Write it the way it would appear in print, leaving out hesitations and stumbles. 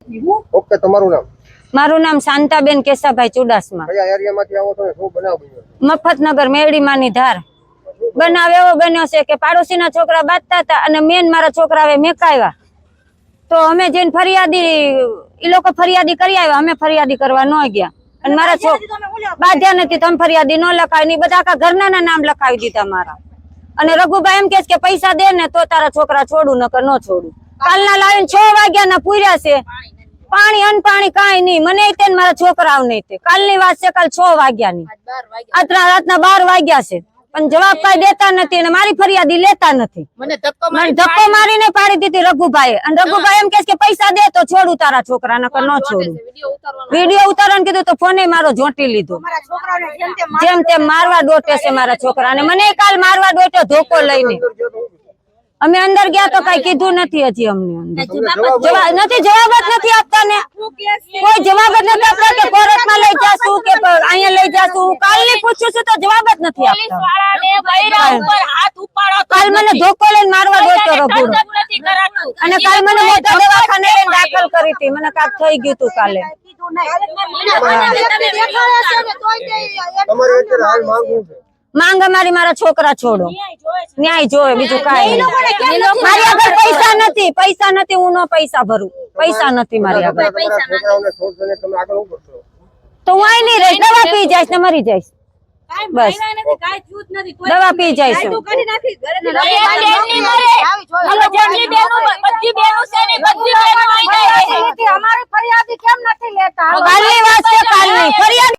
Okay, તમારું નામ? મારું નામ શાંતાબેન કેશાભાઈ ચુડાસમા. કયા એરિયામાંથી આવો છો? શું બનાવ બન્યો? મફતનગર મેરડીમાંની ધાર. બનાવ એવો બન્યો છે કે પાડોશીના છોકરા બાંધતા હતા અને મેન મારા છોકરાએ મેકાવ્યા. તો અમે જઈને ફરિયાદી, એ લોકો ફરિયાદી કરી આવ્યા, અમે ફરિયાદી કરવા ન ગયા. અને મારા બાંધ્યા નથી, તમે ફરિયાદી ન લખાવી ની, બધા આખા ઘરના નામ લખાવી દીધા મારા. અને રઘુભાઈ એમ કે છે કે પૈસા દે ને તો તારા છોકરા છોડું, નકર ન છોડું. કાલના લાવીને 6 વાગ્યાના પૂર્યા છે, પાણી અનપાણી કાંઈ નહીં. મને તે મારા છોકરાઓ નહીં તે. કાલની વાત છે, કાલ 6 વાગ્યાની, રાતના 12 વાગ્યા છે, પણ જવાબ કઈ દેતા નથી અને મારી ફરિયાદી લેતા નથી. મને ધક્કો મારીને પાડી દીધી રઘુભાઈ. અને રઘુભાઈ એમ કે છે કે પૈસા દે તો છોડું તારા છોકરા, નકર ન છોડું. વિડીયો ઉતારવાનું કીધું તો ફોને મારો જોટી લીધો. જેમ તેમ મારવા દોટે છે મારા છોકરાને. મને કાલ મારવા દોટ્યો ધોકો લઈને. અમે અંદર ગયા તો કઈ કીધું નથી હજી અમને. જવાબ જ નથી આપતા ને, કોઈ જવાબ જ નથી આપતા કે કોર્ટમાં લઈ જાશું કે અહીંયા લઈ જાશું. કાલની પૂછું છું તો જવાબ જ નથી આપતા. કાલ મને ધોકો લઈને મારવા દોટ્યો રઘુનો. અને કાલ મને મોટા દવાખાને લઈને દાખલ કરી હતી. મને કાક થઈ ગયું હતું કાલે. માંગ અમારી મારા છોકરા છોડો, ન્યાય જોવે, બીજું કાંઈ નહીં. મારી આગળ પૈસા નથી, પૈસા નથી, હું નો પૈસા ભરું, પૈસા નથી મારી આગળ. તો હું અહીં નહીં રહીશ, દવા પી જઈશ ને મરી જઈશ. બસ દવા પી જઈશ. કાલની વાત છે, કાલની ફરિયાદ